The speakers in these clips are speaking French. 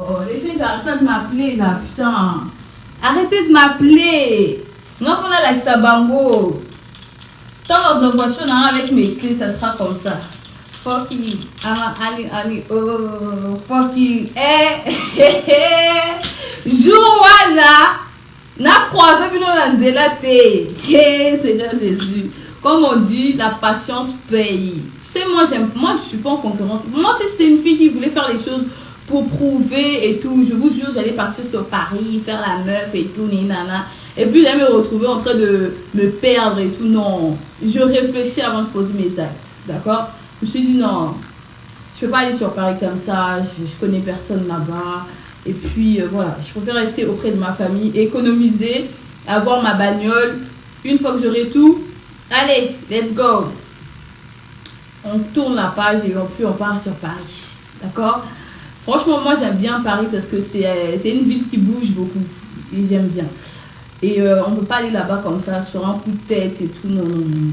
Oh, les gens ils arrêtent pas de m'appeler là, putain. Arrêtez de m'appeler. Non, faut la like bango. Tant dans une voiture avec mes clés, ça sera comme ça. Fuck you. Ali, oh, fuck you. Joanna, n'a croisé puis nous l'a dit là t'es. Seigneur Jésus. Comme on dit, la patience paye. Tu sais, moi je suis pas en concurrence. Moi, si j'étais une fille qui voulait faire les choses pour prouver et tout, je vous jure, j'allais partir sur Paris, faire la meuf et tout, nana. Et puis, j'allais me retrouver en train de me perdre et tout. Non, je réfléchis avant de poser mes actes, d'accord? Je me suis dit, non, je peux pas aller sur Paris comme ça, je connais personne là-bas. Et puis, voilà, je préfère rester auprès de ma famille, économiser, avoir ma bagnole. Une fois que j'aurai tout, allez, let's go. On tourne la page et puis on part sur Paris, d'accord? Franchement, moi, j'aime bien Paris parce que c'est une ville qui bouge beaucoup. Et j'aime bien. Et on ne peut pas aller là-bas comme ça, sur un coup de tête et tout. Non, non, non.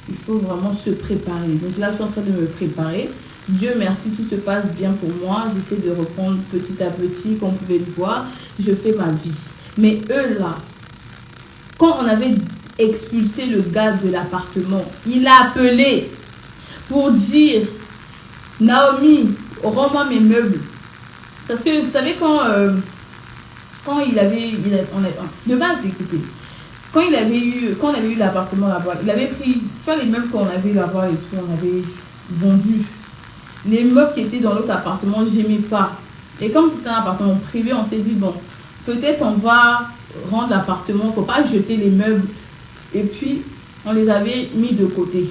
Il faut vraiment se préparer. Donc là, je suis en train de me préparer. Dieu merci, tout se passe bien pour moi. J'essaie de reprendre petit à petit, comme vous pouvez le voir. Je fais ma vie. Mais eux, là, quand on avait expulsé le gars de l'appartement, il a appelé pour dire « Naomi, rends-moi mes meubles ». Parce que vous savez, quand il avait de base, écoutez, quand on avait eu l'appartement là-bas, il avait pris, tu vois, les meubles qu'on avait là-bas et tout, on avait vendu. Les meubles qui étaient dans l'autre appartement, j'aimais pas. Et comme c'était un appartement privé, on s'est dit, bon, peut-être on va rendre l'appartement, faut pas jeter les meubles. Et puis, on les avait mis de côté.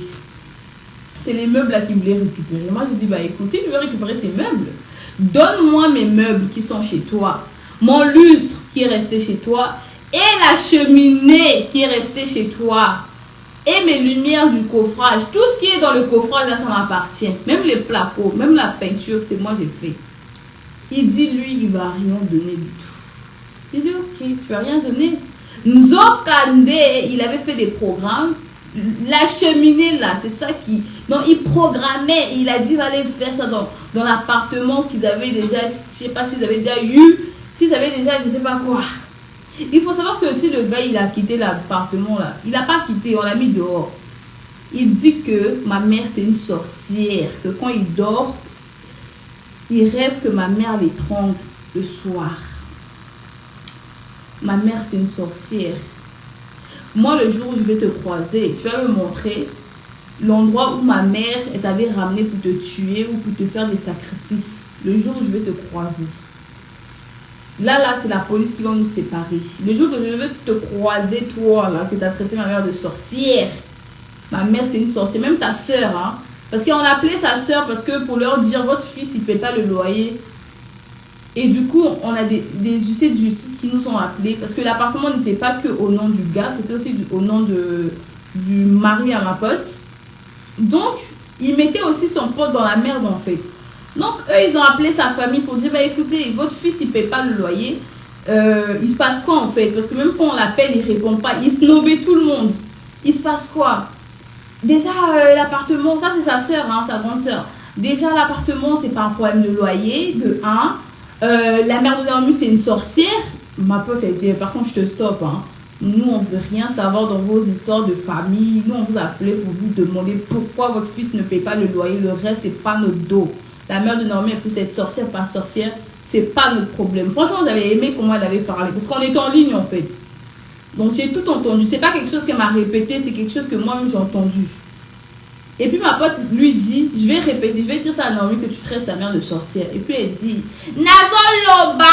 C'est les meubles là qu'ils voulaient récupérer. Moi, je dis, bah écoute, si je veux récupérer tes meubles, donne-moi mes meubles qui sont chez toi, mon lustre qui est resté chez toi et la cheminée qui est restée chez toi et mes lumières du coffrage. Tout ce qui est dans le coffrage, là, ça m'appartient. Même les placards, même la peinture, c'est moi j'ai fait. Il dit, lui, il va rien donner du tout. Il dit, ok, tu vas rien donner. Nzokande, il avait fait des programmes. La cheminée là, c'est ça qui... Donc il programmait, il a dit, allez faire ça dans l'appartement qu'ils avaient déjà, je sais pas s'ils avaient déjà eu, s'ils avaient déjà, je sais pas quoi. Il faut savoir que si le gars, il a quitté l'appartement là, il n'a pas quitté, on l'a mis dehors. Il dit que ma mère, c'est une sorcière, que quand il dort, il rêve que ma mère l'étrangle le soir. Ma mère, c'est une sorcière. Moi, le jour où je vais te croiser, tu vas me montrer l'endroit où ma mère t'avait ramené pour te tuer ou pour te faire des sacrifices. Le jour où je vais te croiser. Là, c'est la police qui va nous séparer. Le jour que je vais te croiser, toi, là, que tu as traité ma mère de sorcière. Ma mère, c'est une sorcière. Même ta soeur, hein. Parce qu'on appelait sa soeur parce que pour leur dire, votre fils, il ne paie pas le loyer. Et du coup, on a des huissiers de justice qui nous ont appelés. Parce que l'appartement n'était pas que au nom du gars, c'était aussi au nom du mari à ma pote. Donc, il mettait aussi son pote dans la merde, en fait. Donc, eux, ils ont appelé sa famille pour dire, bah écoutez, votre fils, il ne paie pas le loyer. Il se passe quoi, en fait? Parce que même quand on l'appelle, il ne répond pas. Il snobait tout le monde. Il se passe quoi? Déjà, l'appartement, ça, c'est sa soeur, hein, sa grande soeur. Déjà, l'appartement, c'est pas un problème de loyer, de 1. La mère de Naomi, c'est une sorcière. Ma pote, elle dit, par contre, je te stoppe. Hein. Nous, on ne veut rien savoir dans vos histoires de famille. Nous, on vous a appelé pour vous demander pourquoi votre fils ne paie pas le loyer. Le reste, c'est pas notre dos. La mère de Naomi, elle peut être sorcière, pas sorcière. C'est pas notre problème. Franchement, j'avais aimé comment elle avait parlé. Parce qu'on était en ligne, en fait. Donc, j'ai tout entendu. C'est pas quelque chose qu'elle m'a répété. C'est quelque chose que moi-même, j'ai entendu. Et puis ma pote lui dit, je vais répéter, je vais dire ça à Naomi que tu traites sa mère de sorcière. Et puis elle dit, Nazo Loba,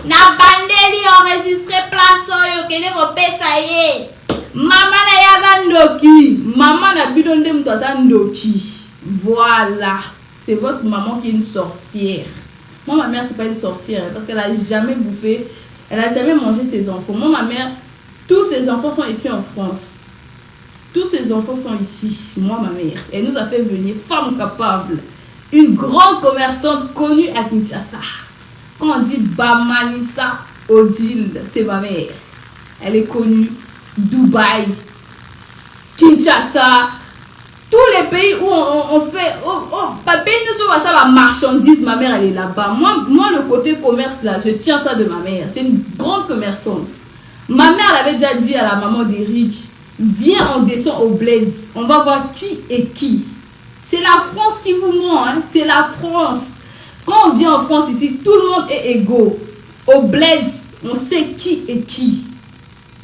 na bandeli enregistré place yo kene ko pesa ye. Maman na yaza ndoki, maman na bidonde mtoza ndoki. Voilà, c'est votre maman qui est une sorcière. Moi ma mère c'est pas une sorcière parce qu'elle a jamais bouffé, elle a jamais mangé ses enfants. Moi ma mère, tous ses enfants sont ici en France. Tous ces enfants sont ici, moi, ma mère. Elle nous a fait venir, femme capable. Une grande commerçante connue à Kinshasa. Quand on dit Bamanissa Odile, c'est ma mère. Elle est connue. Dubaï, Kinshasa, tous les pays où on fait... Papa, nous sommes ça, la marchandise, ma mère, elle est là-bas. Moi, le côté commerce, là, je tiens ça de ma mère. C'est une grande commerçante. Ma mère, elle avait déjà dit à la maman d'Eric, viens, on descend au Bled. On va voir qui est qui. C'est la France qui vous ment, hein. C'est la France. Quand on vient en France ici, tout le monde est égaux. Au Bled, on sait qui est qui.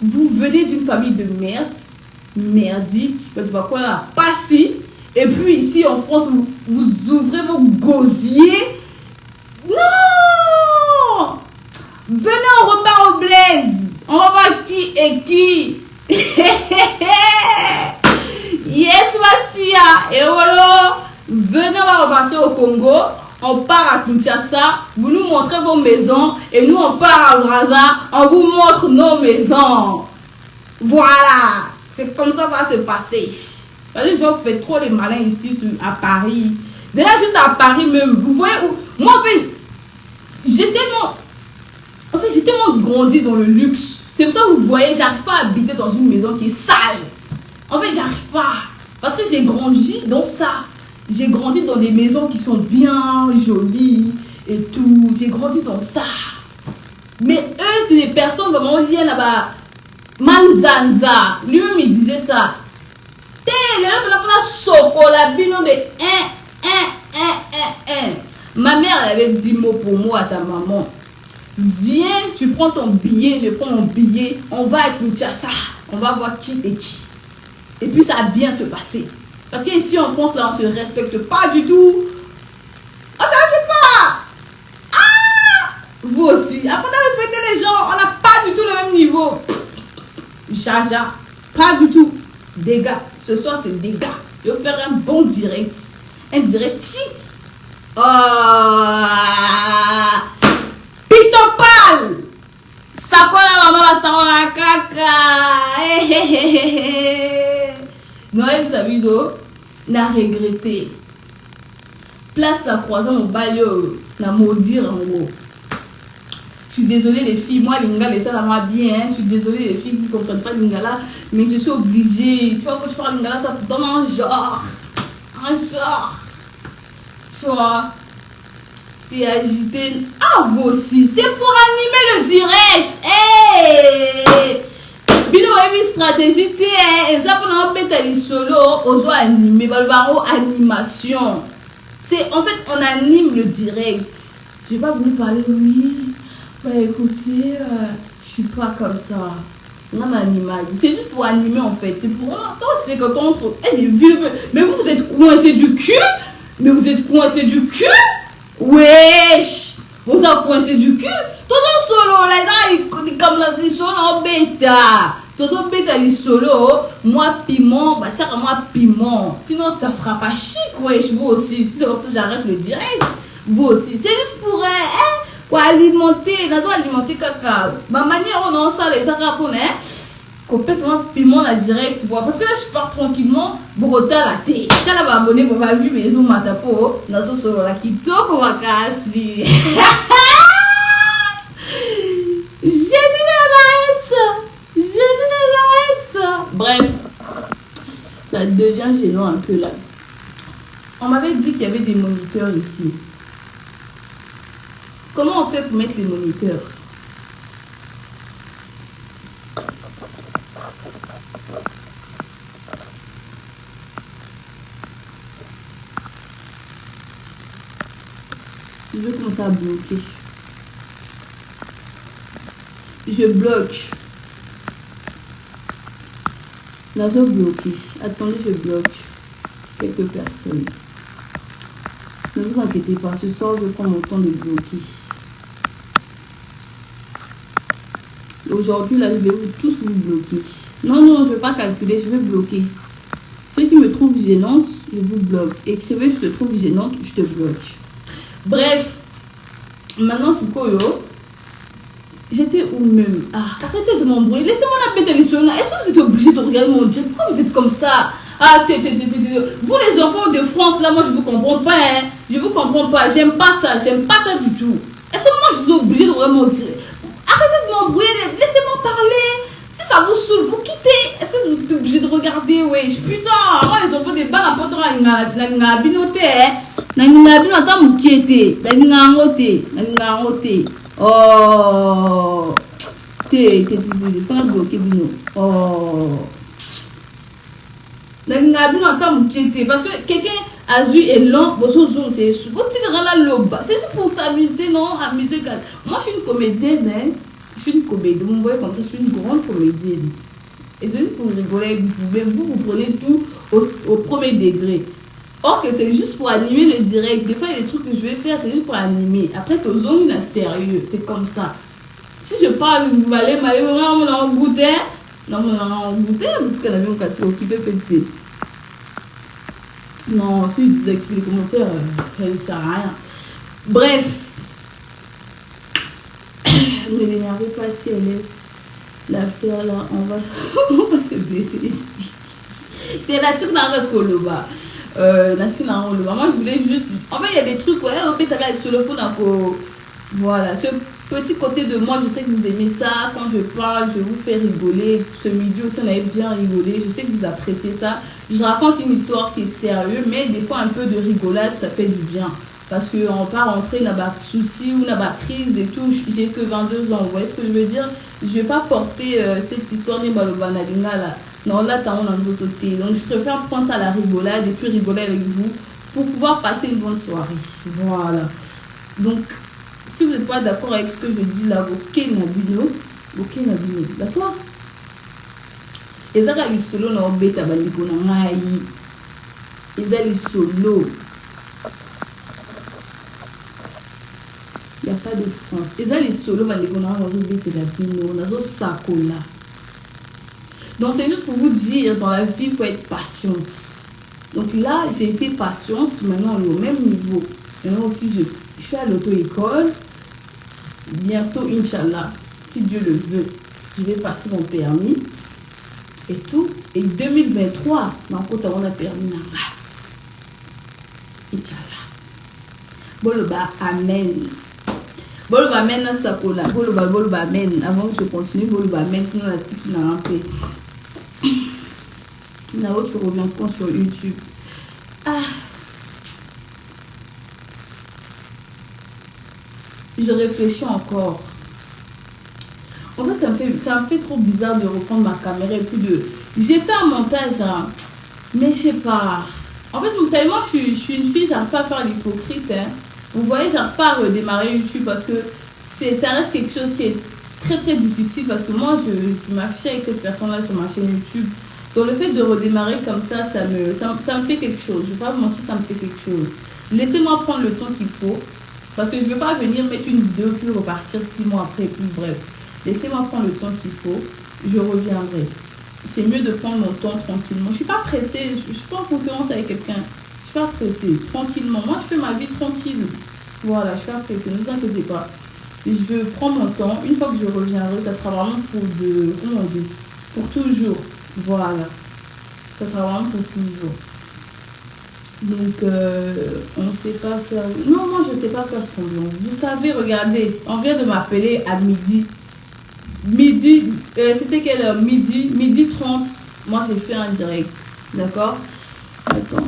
Vous venez d'une famille de merde, merdique, quoi là, pas si. Et puis ici en France, vous ouvrez vos gosiers. Non! Venez, on repart au Bled. On va voir qui est qui. Yes, Massia. Et voilà. Venez, on va repartir au Congo. On part à Kinshasa. Vous nous montrez vos maisons. Et nous, on part à Brazza. On vous montre nos maisons. Voilà. C'est comme ça ça s'est passé. Parce que je vais vous faire trop les malins ici à Paris. Déjà, juste à Paris même. Vous voyez où. Moi, en fait, j'ai tellement grandi dans le luxe. C'est pour ça que vous voyez, j'arrive pas à habiter dans une maison qui est sale. En fait, j'arrive pas. Parce que j'ai grandi dans ça. J'ai grandi dans des maisons qui sont bien jolies et tout. J'ai grandi dans ça. Mais eux, c'est des personnes, vraiment, ils viennent là-bas. Manzanza. Lui-même, il disait ça. Ma mère, elle avait 10 mots pour moi à ta maman. Viens, tu prends ton billet, je prends mon billet, on va à Kinshasa, on va voir qui est qui. Et puis ça va bien se passer. Parce qu'ici en France, là, on se respecte pas du tout. On se respecte pas. Ah! Vous aussi. Après de respecter les gens, on n'a pas du tout le même niveau. Jaja, pas du tout. Dégâts. Ce soir, c'est dégâts. Je vais faire un bon direct. Un direct chic. Oh! Pitopal! Sakola maman sakola kaka! Noël Sabido n'a regretté. Place la croisée mon baillot, n'a maudire en gros. Je suis désolée les filles, moi l'ingala ça va bien, hein? Je suis désolée les filles qui ne comprennent pas l'ingala, mais je suis obligée. Tu vois quand je parle l'ingala ça donne un genre. Un genre. Tu vois? T'es agité. Ah, vous aussi. C'est pour animer le direct. Hey! Bino une stratégie. Et ça pour nous mettre les solo aux animés. Animation. C'est en fait on anime le direct. Je vais pas vous parler. Oui. Bah écoutez, je suis pas comme ça. Non, c'est juste pour animer en fait. C'est pour. Toi, c'est que contre. Mais vous êtes coincé du cul. Mais vous êtes coincé du cul. Wesh! Vous avez coincé du cul? Tout le solo, là, comme la solo en bêta. Tout le bêta, les solo, moi piment, bah tiens, moi piment. Sinon, ça sera pas chic, wesh, vous aussi. Si c'est comme ça, j'arrête le direct. Vous aussi. C'est juste pour alimenter, nous alimenter caca. Ma manière, on a ça, les arapons, hein? Qu'on pèse vraiment piment la direct, tu vois. Parce que là, je pars tranquillement, Bogota la thé. Quand elle va abonner, on va vivre maison matapo, dans ce solo la kitoko makasi. Jésus Nazareth. Bref, ça devient gênant un peu là. On m'avait dit qu'il y avait des moniteurs ici. Comment on fait pour mettre les moniteurs? Je vais commencer à bloquer. Je bloque. Là, je bloque. Attendez, je bloque quelques personnes. Ne vous inquiétez pas, ce soir, je prends mon temps de bloquer. Aujourd'hui, là, je vais tous vous bloquer. Non, je ne vais pas calculer, je vais bloquer. Ceux qui me trouvent gênante, je vous bloque. Écrivez, je te trouve gênante, je te bloque. Bref, maintenant, c'est quoi, yo? J'étais où même? Ah, arrêtez de m'embrouiller. Laissez-moi la péter les choses là. Est-ce que vous êtes obligé de regarder mon direct? Pourquoi vous êtes comme ça? Ah, vous les enfants de France, là, moi, je vous comprends pas, hein. Je vous comprends pas. J'aime pas ça du tout. Est-ce que moi, je vous ai obligé de vraiment dire? Arrêtez de m'embrouiller. Laissez-moi parler. Si ça vous saoule, vous quittez. Est-ce que vous êtes obligé de regarder, wesh? Putain, moi les enfants des balles à pas droit na binote, na binote mu kiete, na ngote. Oh. Faut pas bloquer bino. Oh. Parce que quelqu'un a vu et long, c'est juste pour s'amuser, non? Amuser. Moi, je suis une comédienne, hein? Je suis une comédienne. Vous me voyez comme ça, je suis une grande comédienne. Et c'est juste pour rigoler. Vous prenez tout au premier degré. Or que c'est juste pour animer le direct. Des fois, il y a des trucs que je vais faire, c'est juste pour animer. Après, tu es sérieux. C'est comme ça. Si je parle, vous allez me goûter. Non, parce qu'elle avait un casse occupé petit. Non, si je désactive les commentaires, elle ne sert à rien. Bref. Ne l'énervez pas si elle laisse l'affaire là. On va se blesser ici. C'était la tire dans le solo bas. Moi, je voulais juste. En fait, il y a des trucs, ouais, en fait, tu avais solo pour la. Voilà. Ce petit côté de moi, je sais que vous aimez ça. Quand je parle, je vous fais rigoler. Ce midi aussi, on avait bien rigolé. Je sais que vous appréciez ça. Je raconte une histoire qui est sérieuse, mais des fois, un peu de rigolade, ça fait du bien. Parce qu'on part rentrer dans des soucis ou dans des crises et tout. J'ai que 22 ans. Vous voyez ce que je veux dire? Je ne vais pas porter cette histoire de Balobanadinga là. Non, là, tu as un autre côté. Donc, je préfère prendre ça à la rigolade et puis rigoler avec vous pour pouvoir passer une bonne soirée. Voilà. Donc, si vous n'êtes pas d'accord avec ce que je dis là, ok, Nabino, d'accord? Et ça, il solo na obeta baliko na ngai. Ils allaient solo. Il n'y a pas de France. Ils allaient solo baliko na ngai obeta baliko na zo sakola. Donc c'est juste pour vous dire, dans la vie, il faut être patiente. Donc là, j'ai été patiente, maintenant on est au même niveau. Maintenant aussi, je suis à l'auto-école. Bientôt, Inch'Allah, si Dieu le veut, je vais passer mon permis. Et tout. Et 2023, on a permis. Inch'Allah. Boloba, amen. Boloba, amen, sakola. Boloba, amen. Avant que je continue, boloba, amen. Sinon, la tique n'a rien fait. Nao, tu reviens quand sur YouTube? Je réfléchis encore. En fait, ça me fait trop bizarre de reprendre ma caméra et puis de... J'ai fait un montage, hein, mais je sais pas. En fait, vous savez, moi, je suis une fille, j'arrive pas à faire l'hypocrite. Hein. Vous voyez, j'arrive pas à redémarrer YouTube parce que ça reste quelque chose qui est très très difficile parce que moi, je m'affiche avec cette personne-là sur ma chaîne YouTube. Donc le fait de redémarrer comme ça, ça me fait quelque chose. Je ne vais pas vous mentir, ça me fait quelque chose. Laissez-moi prendre le temps qu'il faut. Parce que je ne veux pas venir mettre une vidéo puis repartir 6 mois après. Puis bref, laissez-moi prendre le temps qu'il faut. Je reviendrai. C'est mieux de prendre mon temps tranquillement. Je ne suis pas pressée. Je ne suis pas en concurrence avec quelqu'un. Je ne suis pas pressée. Tranquillement. Moi, je fais ma vie tranquille. Voilà, je ne suis pas pressée. Ne vous inquiétez pas. Je prends mon temps. Une fois que je reviendrai, ça sera vraiment comment on dit, pour toujours. Voilà, ça sera vraiment pour toujours. Donc, on ne sait pas faire... Non, moi, je ne sais pas faire semblant. Vous savez, regardez, on vient de m'appeler à midi. C'était quelle heure? Midi 30. Moi, j'ai fait un direct. D'accord? Attends.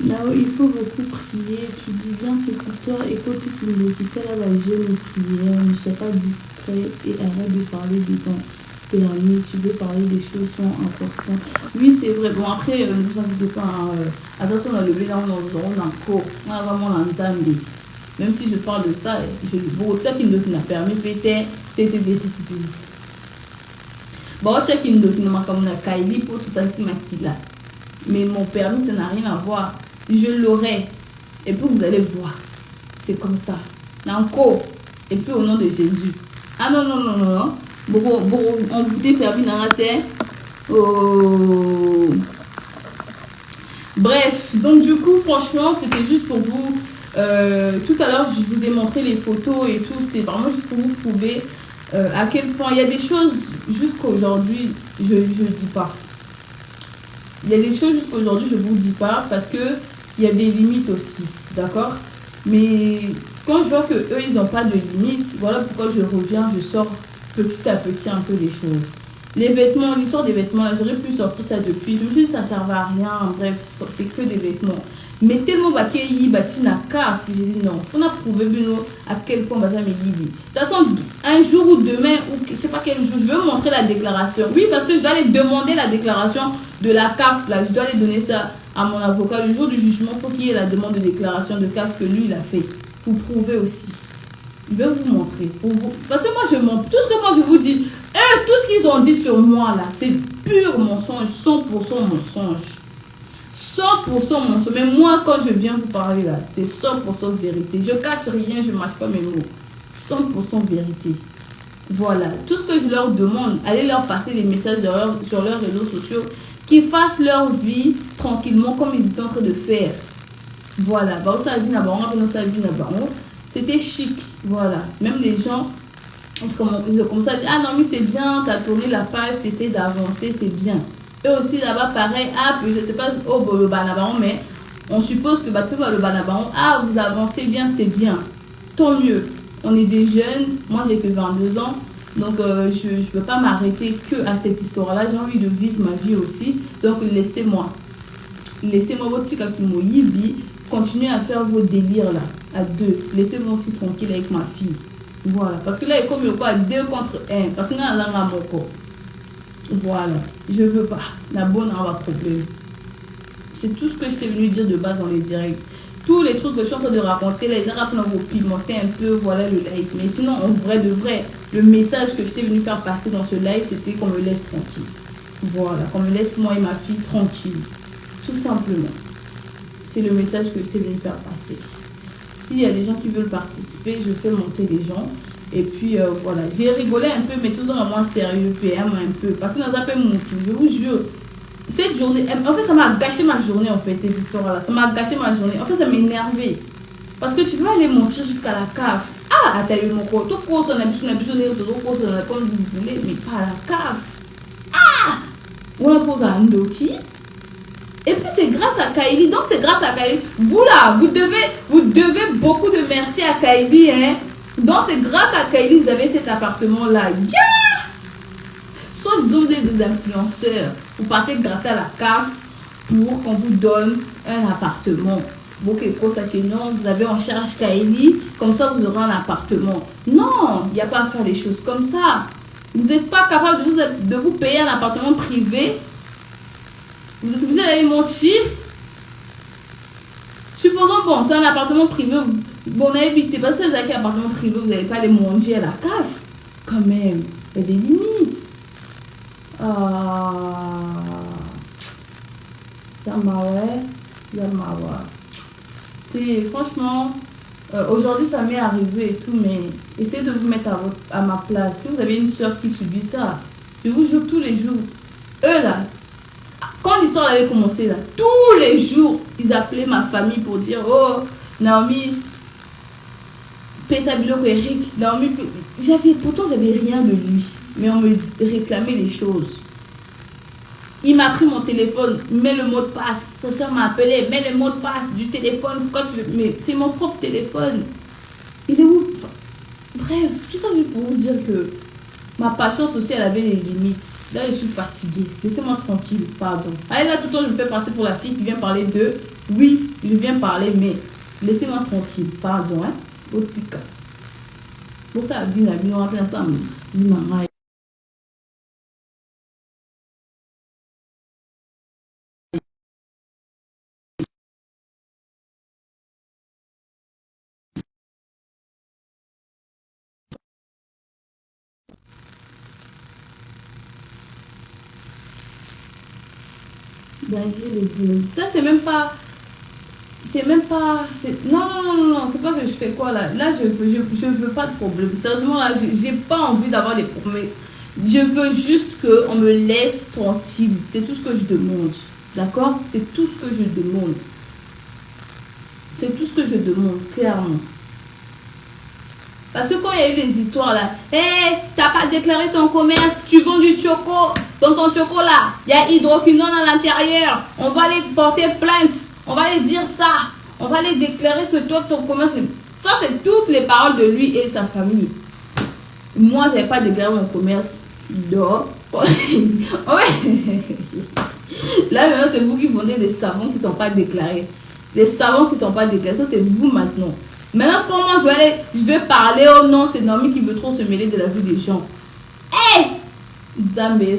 Là où il faut beaucoup prier. Tu dis bien cette histoire. Écoute, tu me dis, c'est là, jeune prière. Ne sois pas distrait et arrête de parler de ton permis. Tu veux parler des choses sont importantes. Oui, c'est vrai. Bon, après, ne vous inquiétez pas. Attention, on a levé là, on a encore. On a vraiment l'ensemble. Même si je parle de ça, bon, ça qui me permis peut-être. Bon, ça qui me m'a comme la Kaili pour tout ça, c'est ma là. Mais mon permis, ça n'a rien à voir. Je l'aurai. Et puis vous allez voir. C'est comme ça. Encore. Et puis au nom de Jésus. Ah non. Bon, on vous dit permis dans la terre. Oh. Bref. Donc du coup, franchement, c'était juste pour vous. Tout à l'heure, je vous ai montré les photos et tout. C'était vraiment juste pour vous prouver à quel point il y a des choses jusqu'aujourd'hui, je ne dis pas. Il y a des choses jusqu'aujourd'hui, je ne vous dis pas parce que il y a des limites aussi, d'accord? Mais quand je vois que eux ils n'ont pas de limites, voilà pourquoi je reviens, je sors petit à petit un peu les choses. Les vêtements, l'histoire des vêtements, là, j'aurais pu sortir ça depuis. Je me suis dit, ça ne servait à rien. Bref, c'est que des vêtements. Mais tellement bakéyi, batina kaf, j'ai dit non. Il faut prouver à quel point ça me dit. De toute façon, un jour ou demain, ou je ne sais pas quel jour, je vais montrer la déclaration. Oui, parce que je dois aller demander la déclaration de la CAF. Là. Je dois aller donner ça à mon avocat. Le jour du jugement, il faut qu'il y ait la demande de déclaration de CAF que lui, il a fait. Pour prouver aussi. Je vais vous montrer. Parce que moi, je montre. Tout ce que moi, je vous dis, tout ce qu'ils ont dit sur moi, là, c'est pur mensonge. 100% mensonge. 100% mensonge. Mais moi, quand je viens vous parler, là, c'est 100% vérité. Je cache rien, je ne mâche pas mes mots. 100% vérité. Voilà. Tout ce que je leur demande, allez leur passer des messages sur leurs réseaux sociaux, qu'ils fassent leur vie tranquillement comme ils étaient en train de faire. Voilà. C'était chic, voilà. Même les gens, ils ont commencé à dire, ah non, mais c'est bien, tu as tourné la page, tu essaies d'avancer, c'est bien. Eux aussi, là-bas, pareil, ah, puis je sais pas, oh, le banabaron, mais on suppose que le banabaron, ah, vous avancez bien, c'est bien. Tant mieux. On est des jeunes, moi j'ai que 22 ans, donc je ne peux pas m'arrêter que à cette histoire-là. J'ai envie de vivre ma vie aussi, donc laissez-moi. Laissez-moi votre petit kakimoyibi. Continuez à faire vos délires là, à deux. Laissez-moi aussi tranquille avec ma fille. Voilà. Parce que là, il est comme quoi, 2 contre 1. Parce que là, on a mon corps. Voilà. Je veux pas. La bonne a un problème. C'est tout ce que je t'ai venu dire de base dans les directs. Tous les trucs que je suis en train de raconter, les arabes vont pimenter un peu, voilà le live. Mais sinon, en vrai de vrai, le message que je t'ai venu faire passer dans ce live, c'était qu'on me laisse tranquille. Voilà. Qu'on me laisse moi et ma fille tranquille. Tout simplement. C'est le message que je t'ai venu faire passer. S'il y a des gens qui veulent participer, je fais monter les gens. Et puis voilà, j'ai rigolé un peu, mais tout ça moins sérieux, PM un peu. Parce que dans un peu mon tout, je vous jure, cette journée, en fait ça m'a gâché ma journée en fait, cette histoire-là. Ça m'a gâché ma journée. En fait ça m'a énervé. Parce que tu peux aller mentir jusqu'à la CAF. Ah, t'as eu mon corps. Tout cours, on a besoin de tout cours, comme vous voulez, mais pas à la CAF. Ah! On pose à Ndoki. Et puis c'est grâce à Kaili. Donc c'est grâce à Kaili. Vous là, vous devez beaucoup de merci à Kaili. Hein? Donc c'est grâce à Kaili que vous avez cet appartement là. Yeah! Soit vous êtes des influenceurs. Vous partez gratter à la CAF pour qu'on vous donne un appartement. Vous avez en charge Kaili. Comme ça vous aurez un appartement. Non, il n'y a pas à faire des choses comme ça. Vous n'êtes pas capable de vous payer un appartement privé. Vous êtes obligé d'aller mentir. Supposons, bon, c'est un appartement privé. Bon, on a évité. Parce que c'est un appartement privé, vous n'allez pas aller manger à la CAF. Quand même, il y a des limites. Franchement, aujourd'hui, ça m'est arrivé et tout, mais essayez de vous mettre à ma place. Si vous avez une soeur qui subit ça, je vous jure tous les jours, eux là, quand l'histoire avait commencé là, tous les jours, ils appelaient ma famille pour dire, oh, Naomi, Pesabilo Eric, Naomi, pourtant j'avais rien de lui, mais on me réclamait des choses. Il m'a pris mon téléphone, mets le mot de passe. Sa soeur m'a appelé, mets le mot de passe du téléphone. Mais c'est mon propre téléphone. Il est où? Enfin, bref, tout ça juste pour vous dire que ma patience aussi, elle avait des limites. Là, je suis fatiguée. Laissez-moi tranquille, pardon. Allez, là, tout le temps, je me fais passer pour la fille qui vient parler de... Oui, je viens parler, mais laissez-moi tranquille, pardon, hein. Au petit cas. Pour ça, on va faire ensemble. Ça c'est même pas non, c'est pas que je fais quoi là je veux pas de problème, sérieusement là j'ai pas envie d'avoir des problèmes, je veux juste que on me laisse tranquille, c'est tout ce que je demande, d'accord, c'est tout ce que je demande, clairement. Parce que quand il y a eu des histoires là, hey, t'as pas déclaré ton commerce, tu vends du choco, dans ton choco là, il y a hydroquinone à l'intérieur, on va aller porter plainte, on va aller dire ça, on va aller déclarer que toi ton commerce, ça c'est toutes les paroles de lui et sa famille. Moi, j'avais pas déclaré mon commerce d'or. Ouais. Là, maintenant, c'est vous qui vendez des savons qui ne sont pas déclarés. Des savons qui ne sont pas déclarés. Ça, c'est vous maintenant. Maintenant, comment je vais parler, oh non, c'est Naomi qui veut trop se mêler de la vie des gens. Hé! Zambé,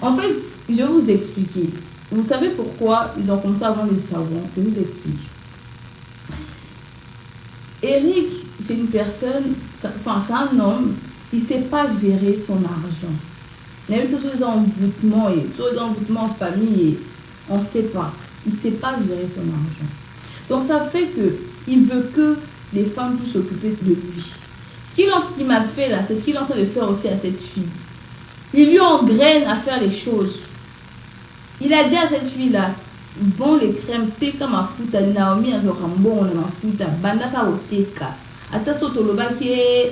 en fait, je vais vous expliquer. Vous savez pourquoi ils ont commencé à vendre des savons? Je vous explique. Eric, c'est une personne, enfin, c'est un homme, il ne sait pas gérer son argent. Même sur les envoûtements et sur les envoûtements en famille, on ne sait pas. Il ne sait pas gérer son argent. Donc ça fait que il veut que les femmes puissent s'occuper de lui. Ce qu'il m'a fait là, c'est ce qu'il est en train de faire aussi à cette fille. Il lui engraine à faire les choses. Il a dit à cette fille là, vends les crèmes teka mafuta Naomi azorambo na mafuta bandaka oteka. Ata sotoloba ki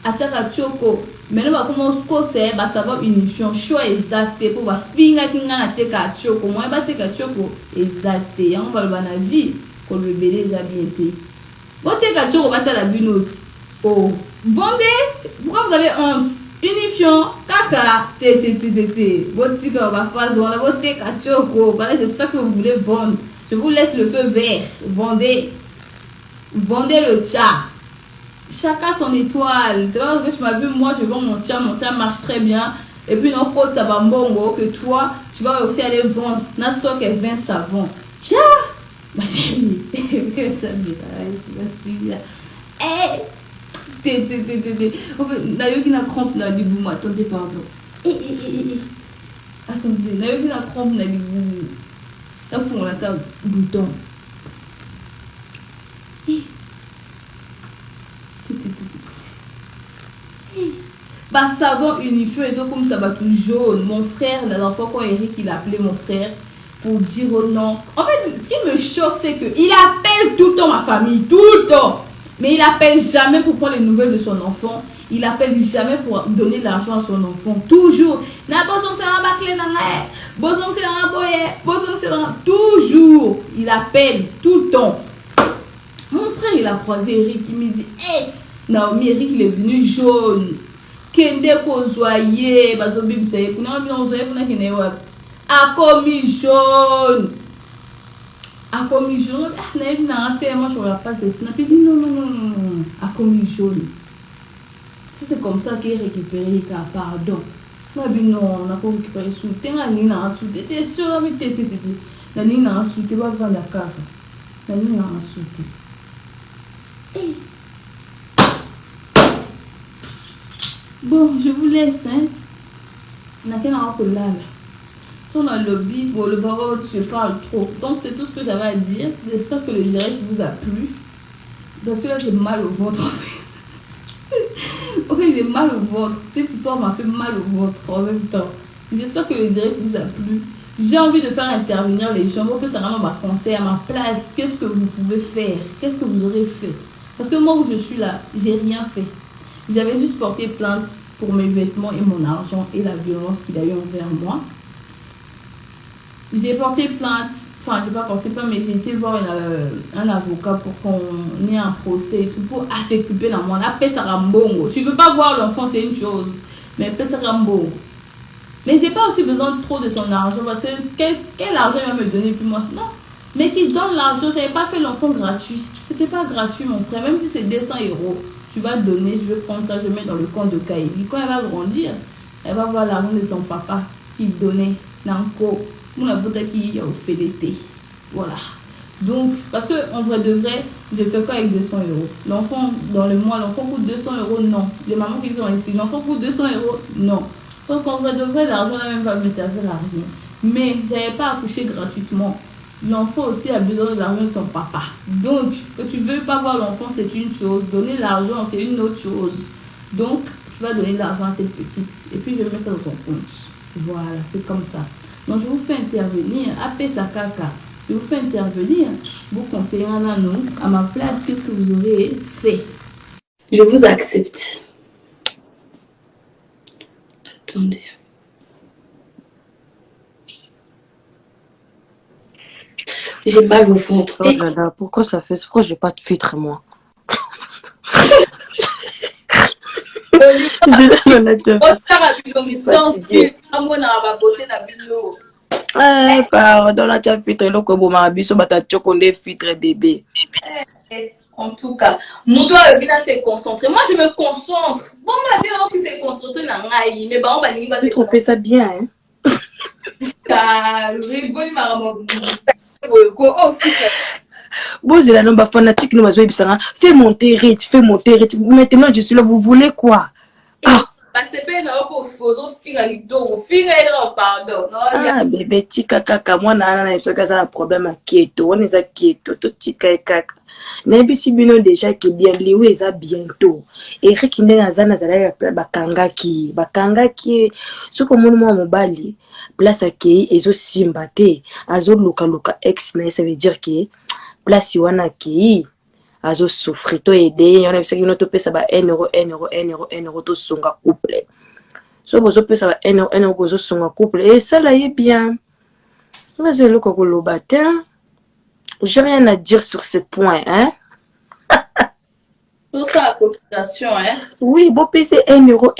ataka choko. Mais là, comment c'est bah ça va unifiant choix exact pour va finga kinga na teka choko. Moi ba teka choko exact. Yango ba na vie ko le bébé zabienté. Bon teka choko ba ta la binote. Oh, vendez. Pourquoi vous avez honte? Unifiant, caca, botika, va faire la beauté, choco. C'est ça que vous voulez vendre. Je vous laisse le feu vert. Vendez le chat. Chacun son étoile. C'est pas parce que tu m'as vu, moi je vends mon chat marche très bien. Et puis non, pote, ça va bongo que toi, tu vas aussi aller vendre. N'a stock et 20 savons. Chat, ma chérie, que ça me va. Eh! En fait, Nayo qui n'a crampe na liboum. Attendez, pardon. Attendez, Nayo qui n'a crampe na liboum. Là, faut la table bouton. Bah, savon unifié, ils ont comme ça va tout jaune. Mon frère, la dernière fois quand Eric il a appelé mon frère pour dire oh non. En fait, ce qui me choque, c'est qu'il appelle tout le temps ma famille, tout le temps. Mais il appelle jamais pour prendre les nouvelles de son enfant. Il appelle jamais pour donner l'argent à son enfant. Toujours. Toujours. Il appelle tout le temps. Mon frère, il a croisé Eric. Il me dit, hé, Naomi, Eric, il est venu jaune. Kende kozoye. Bazobib seye. Kuna wabinozoye kuna kene wap. A commis jaune. A commis jaune, moi je regarde pas ces snaps. Il dit non. A commis jaune. Si c'est comme ça qu'il récupère, pardon. Moi, non, on n'a pas récupéré sous. T'es un nina sous. T'es sûr, mais t'es. La nina sous. T'es pas vendre la carte. La nina sous. Bon, je vous laisse. On a qu'un rapport là. Dans le lobby, bon, le barreau, je parle trop. Donc, c'est tout ce que j'avais à dire. J'espère que le direct vous a plu. Parce que là, j'ai mal au ventre, en fait. En fait, j'ai mal au ventre. Cette histoire m'a fait mal au ventre en même temps. J'espère que le direct vous a plu. J'ai envie de faire intervenir les gens pour que ça rende ma conseil à ma place. Qu'est-ce que vous pouvez faire? Qu'est-ce que vous aurez fait? Parce que moi, où je suis là, j'ai rien fait. J'avais juste porté plainte pour mes vêtements et mon argent et la violence qu'il a eu envers moi. J'ai porté plainte, enfin j'ai pas porté plainte, mais j'ai été voir un avocat pour qu'on ait un procès et tout, pour s'occuper de moi. La paix sera mbongo. Tu veux pas voir l'enfant, c'est une chose, mais paix sera mbongo. Mais j'ai pas aussi besoin trop de son argent, parce que quel argent il va me donner, puis moi, non. Mais qu'il donne l'argent, j'avais pas fait l'enfant gratuit. C'était pas gratuit, mon frère, même si c'est 200 €. Tu vas donner, je vais prendre ça, je mets dans le compte de Kaili. Quand elle va grandir, elle va voir l'argent de son papa qui donnait. Nanko. Voilà. Donc, parce que en vrai de vrai, je fais quoi avec 200 €? L'enfant, dans le mois, l'enfant coûte 200 €? Non. Les mamans qui sont ici, l'enfant coûte 200 €? Non. Donc, en vrai de vrai, l'argent là même va me servir à rien. Mais, j'avais pas accouché gratuitement. L'enfant aussi a besoin de l'argent de son papa. Donc, que tu veux pas voir l'enfant, c'est une chose. Donner l'argent, c'est une autre chose. Donc, tu vas donner de l'argent à cette petite. Et puis, je vais mettre ça dans son compte. Voilà, c'est comme ça. Donc, je vous fais intervenir, appelez sa caca. Je vous fais intervenir, vous conseillez à nous, à ma place, qu'est-ce que vous aurez fait? Je vous accepte. Attendez. J'ai mal au ventre. Oh là là, pourquoi ça fait? Pourquoi j'ai pas de filtre, moi? Pardon, là, tu as filtré le corbeau, ma biso, bata chocolate filtre bébé. En tout cas, mon doigt bien se concentrer. Moi, je me concentre. Bon, on a bien qui s'est concentré dans l'aïe, mais bon, on va dire que tu fais ça bien, hein? Bon, c'est la nombre fanatique, nous avons fais monter Rich, fais monter Rich. Maintenant, je suis là, vous voulez quoi? Ah, bébé, tika kaka, moi, nana, je suis un problème à keto, on est à keto, tout tika et kaka. Nabisi bino déjà qui bien lié ça bientôt. Eric ndé azana zala bakangaki ce que mon moi mobali place akei ezo simba te azo luka ex na ça veut dire que place wana ki azo souffrir to aider on a vu ça que to pesa ba 1 euro to songa couple. So bozo pesa ba 1 euro bozo songa couple et ça là est bien. Vas-y le kokolo batin. J'ai rien à dire sur ce point, hein? Tout ça à cotisation, hein? Oui, bon PC 1 euro.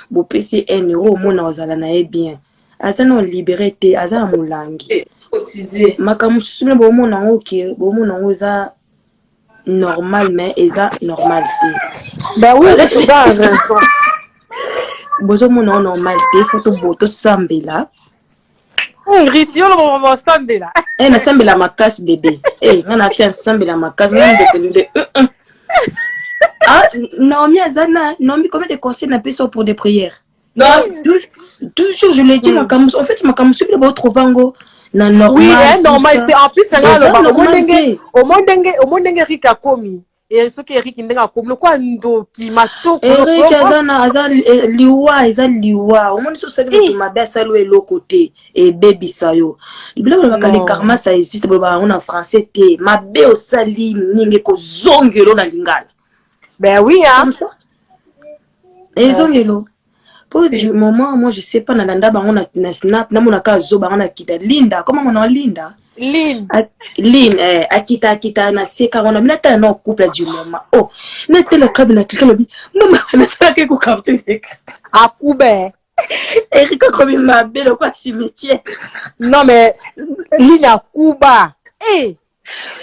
Bon PC 1 euro, mon azalana est bien. Azana libéré te, azana moulangi. Cotisé. Makamusu, bon mon an ok, bon mon an oza normal, mais eza normal te. Bah oui, tu vas à raison. Bozo mon an normal te, photo boto sambela. Ritio le moment sambe là. Na sambe la makas bébé. On a fait sambe la makas. Ah, Naomi Azana, Naomi combien de conseils n'a pas pour des prières? Non, toujours je l'ai dit Makamus. En fait Makamus il va trouver ngo na normal. Oui, normalité. En plus ça au monde Rika komi. Et ce qui Eric ndenge akomlo kwa ndo ki matoko Eric azana liwa au monde so sali to mabe salo elo côté et baby sayo bila ba le karma ça existe ba on en français te mabe o sali ninge ko zongelo na lingala. Ben oui hein comme ça et zongelo pour du moment moi je sais pas na nda ba on na snap na mona ka zo ba on a kita Linda comment on a Linda Lynn, akita na seka on a mis ta na couple du moment. Oh, nete le cabine cliquer le bi. Maman, na ça que ko capter. Akube. Eric comme ma belle quoi cimetière. Non mais Lynn Akuba.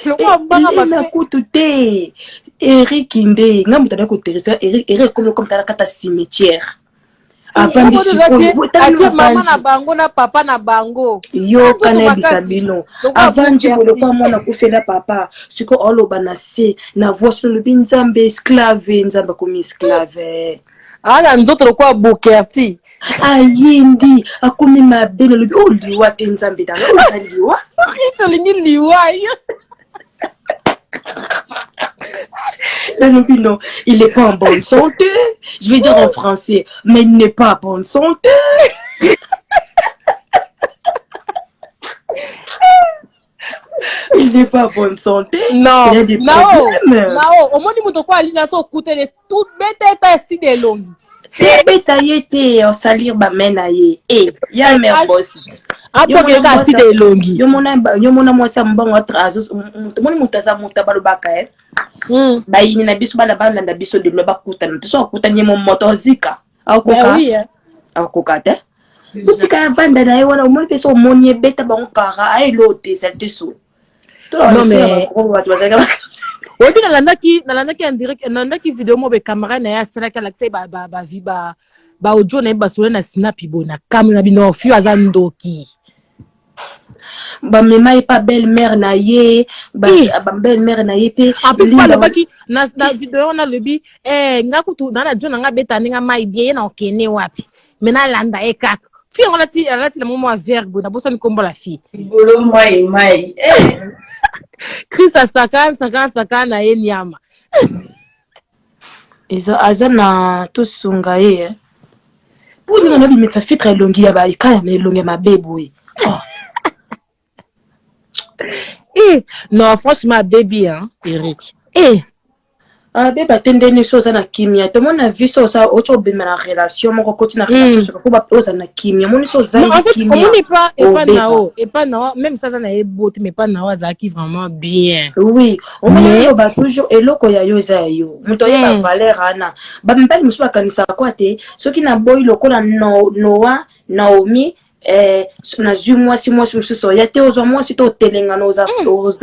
Le quoi banga ma kututé. Eric inde, ngamuta ko teresa Eric comme ta kata cimetière. Avant de se maman na bango na papa na bango yo kana bisabino avant de le quoi moi na kufela papa siko oloba na se na voix sur le binzambe esclave nzamba comme esclave ana nzoto kwa bukerti ayindi akumi mabele le o liwa tenzambe dana o liwa to lingi liwa non, il n'est pas en bonne santé. Je vais dire en français, mais il n'est pas en bonne santé. Il n'est pas en bonne santé. Non, il a des problèmes. Non, au moins, il faut que so coûte les toutes bêtes si de longues. Te betaillé on salir ba menaye ya merbosi après que si de longues yo mona moi ça mbongo azo moni mutaza mutabalo baka ba yini na biso bala bala na biso de loba kutana to so kutanye mo motozika au kokate ufika ya banda na yona umoni peso monye beta ba nkara ay lote salte so non mais Odi nalandaki en direct nalandaki vidéo mo be camera na ya sala kala kse ba audio na ba solo na snap ibo na camera bino fiu azandoki ba mema e pas belle-mère na ye ba belle-mère na ye pe en plus pas le baki na vidéo na lebi ngakutu na jona nga beta ninga mai bien na okene wapi mena landa e kak fi ngolati la momo a verbe na boso ni kombo la fi bolo mai Chris a sakana na ye nyama. Eza azana to sunga ye. Pour nous na bi metsa fitre longi ya ba ikaya me longi ma bébé. Non franchement baby hein Eric. abe batendeni so za na kimia to mona vie so ça autre be na relation mon côté na relation so faut ba oza na kimia moni so za en fait kimia on n'est pas nao même ça dans les beauté mais pas nao za qui vraiment bien oui on mona ba toujours eloko ya yo za yo muto ya ba valeur ana ba mbali musu bakanisa kwa te soki na boy lokola Noah Naomi na zui mwasi mususu ya te ozo mwasi to telenga no za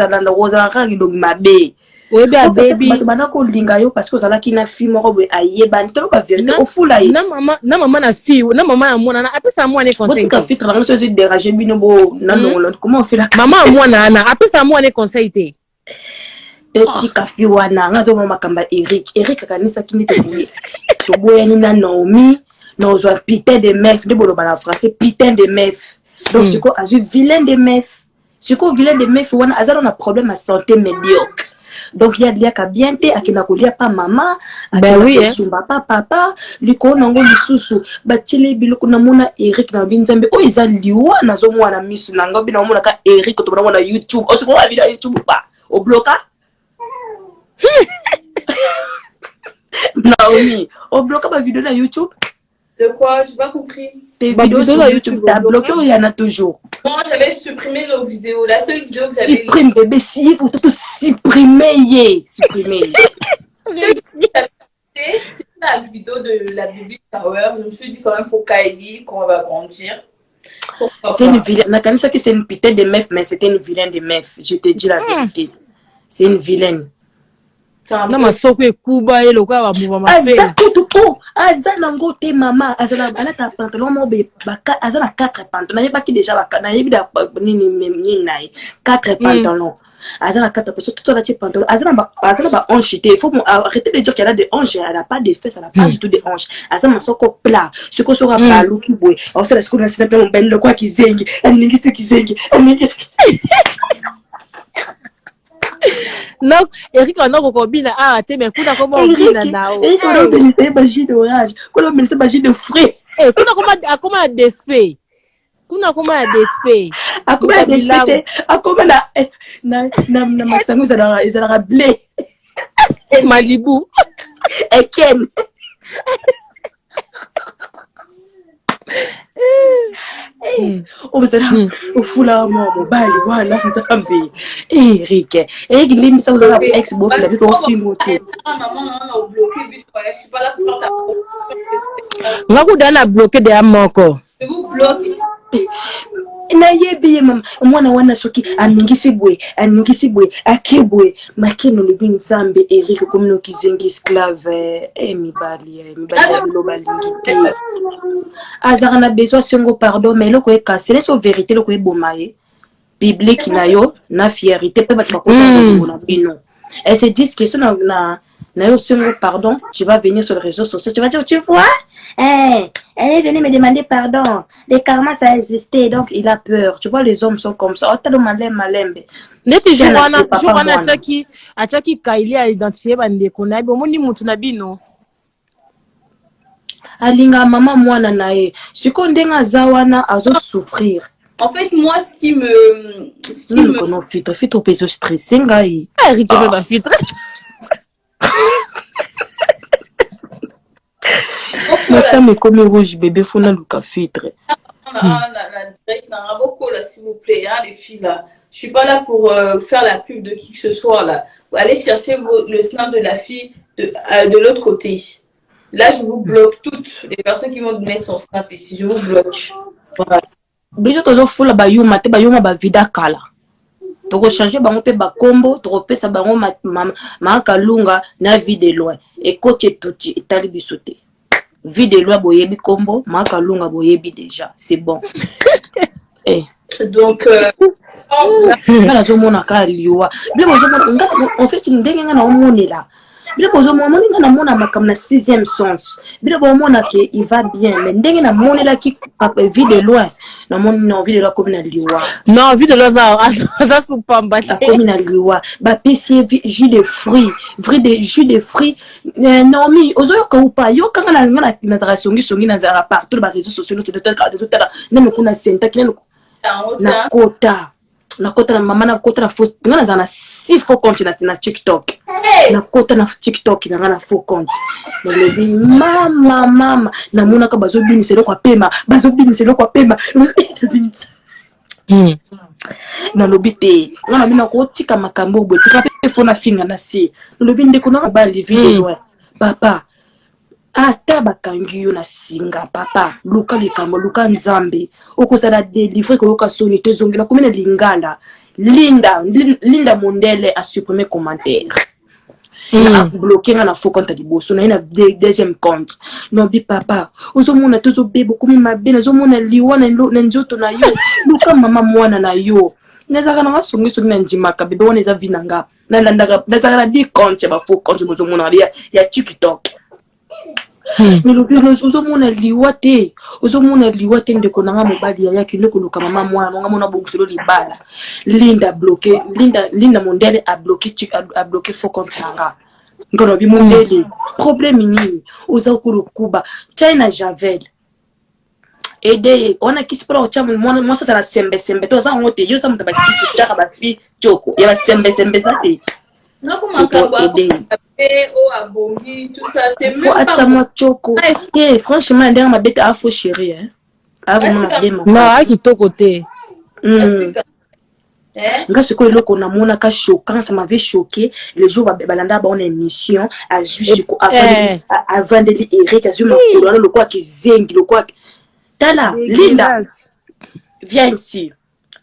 na roza rangi do mabe oui bien baby bato bana ko linga yo parce que ozala ki na fille moko boye ayeba to ba vérité au fula yi na maman na fille na maman ya mwana na apesa mwana conseil ka filtre la so déranger bino bo na ndongo comment on fait la maman ya mwana na apesa mwana conseil te petit kafi wana ngazo mama kamba Eric kanisa kini te boye to boye ni na Naomi no zo putain de meuf de bolo bala français putain de meuf donc c'est quoi azu vilain de meuf c'est quoi vilain de meuf wana azalo na problème à santé médiocre. Donc il y a qu'à bien te akina kolia pa maman akina sumba pa papa liko nango lisusu batile biloko na mona Eric na binzambe o iza liwa na zo mwana misu nanga bina mona ka Eric to mona YouTube o siko video YouTube pa o bloka Naomi o bloka ba vidéo na YouTube. De quoi? J'ai pas compris. Tes vidéos sur YouTube, t'as bloqué ou il y en a toujours? Moi, j'avais supprimé nos vidéos. La seule vidéo que j'avais... Supprime, bébé, si pour tout supprimer. Supprimer. C'est la vidéo de la Baby Shower. Je me suis dit quand même pour Kaidi qu'on va grandir. C'est une vilaine. On a connu ça que c'est une putain de meuf, mais c'était une vilaine de meuf. Je te dis la vérité. C'est une vilaine. Na masoko ekuba eloka ba mouvement mapela azakutuko azanango te mama azana balata pantalon mo be baka azana 4 pantalons na yeba ki déjà baka na yebi da nini nae 4 pantalons azana 4 parce que tout la type pantalon azana ba hanche il faut arrêter de dire qu'elle a des hanches, elle a pas de fesses, elle a pas du tout de hanches azana masoko plat ce que sera palu ki boy on sait ce qu'on a c'est un ben le quoi qui zengi aningi ce qui zengi donc Eric on a recobine te mais kuna comment on bina nao Eric on a bénissé magie d'orage qu'on a bénissé magie de frais kuna comment d'esprit kuna comment d'esprit comment d'esprit comment na masango za blé Malibu et Ken au fula mo bali wana nzambe Eric limbi ça vous avez ex boss la vie au film te maman on a bloqué je suis pas là pour faire ça ngaku dana bloqué de amoko je vous bloque na yebi mwana wana soki aningisi bwe akibwe makino libi nzambe Eric komino kizengi esclave mibali global ngite azara na besoin songo pardon mais loko ekase leso vérité loko ebomaye biblique na yo na fierté pe bat bakota na bino et c'est dit que na yo songo pardon tu vas venir sur les réseaux sociaux tu vas dire tu vois elle est venue me demander pardon. Le karma ça a existé, donc il a peur. Tu vois, les hommes sont comme ça. Oh, t'as le malembe. Neti Joana achaki Kaili a identifié bande konabi. Omoni mutu na bino. Alinga mama mwana nae. Siko ndenga zawana azo souffrir. En fait, moi, ce qui me kono filtre peso stressé ngai. Eric tu vas filtre. Mata me comme rouge bébé fona luka filtre. Beaucoup là s'il vous plaît hein, les filles là. Je suis pas là pour faire la pub de qui que ce soit là. Vous allez chercher le snap de la fille de l'autre côté. Là je vous bloque toutes les personnes qui vont mettre son snap ici, je vous bloque. Voilà. Biso tozo fula ba yuma ba vida kala. Toko changer bango pe ba combo, toko pesa bango ma kalunga na vie de loin. Et coach tuti etali bisote. Vie de loin boyebi combo, ma kalunga boyebi déjà, c'est bon. Donc ngana zo mona ka liwa. Bilo zo mona en fait ndenge ngana omonela. Bilo zo mona ngana mona makam na 6e sens. Bilo mona que il va bien, mais ndenge na monela ki vie de loin. Na mona vie de loin comme na liwa. Non, vie de loin ça soupamba. Comme na liwa. Ba PC jus de fruits, jus de fruits. Non mi ozo ka upa yo kanga na na songi na zara partout ba réseaux sociaux de tout nene kuna senta kinene na kota na mama na kota na fo ngana zana 6 fois compte na TikTok na kota na TikTok na faux compte nalobi mama namona ka bazobinisa eloko apema nalobi te ngana bina kotika makambo boye tika pe fona finga na se nalobi ndeko na bali video papa ata bakangi yo na singa papa luka likambo luka nzambe okozala délivrer koyoka soni te zongela komena lingala Linda Mondele a supprimé commentaire a bloqué na faux compte liboso na ina deuxième compte non bi papa ozomona tozo bebo komi mabena ozomona liwana na njoto na yo luka mama mwana na yo nezaka na songi na njimaka bebe wana eza vinanga na landaka nezaka na 10 compte ba faux compte bozomona ya TikTok mais le bureau ozomona liwa te ndeko nanga mobali ya kino koluka mama mwana nanga mona bonguselo libala Linda Mondele a bloqué faux compte sanga ngono bi Mondele problème nini oza kurukuba China Javel ede ona kispro chamu mwana sasa la sembe to za ngote yo sa mutaba kisi chaka ba fi choko ya ba sembe zate nako makabo o abongi tout ça c'est même pas moi choko franchement ndenge mabete afo chérie hein non kitoko te nga siko eloko na mona ka choquant ça m'avait choqué le jour balanda ba on émission à juge ko avant de Eric azuma ko le quoi qui zengi le quoi tala Linda viens ici.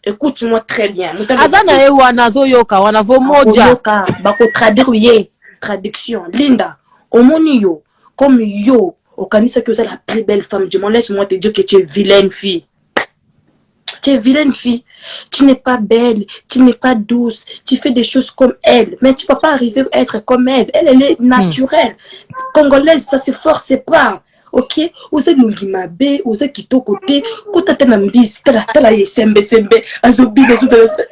Écoute-moi très bien. Azana ewana zoyoka wana vo moja. Bako traduction. Linda, omoni yo comme yo au kanisa que c'est la plus belle femme du monde. Laisse-moi te dire que tu es vilaine fille. Tu es vilaine fille. Tu n'es pas belle, tu n'es pas douce. Tu fais des choses comme elle, mais tu vas pas arriver à être comme elle. Elle est naturelle. Congolaise, ça se force pas. Ok, oza lungima be, oza kitoko te, kota tena mbisi, tala ye sembe, azobi na zoza.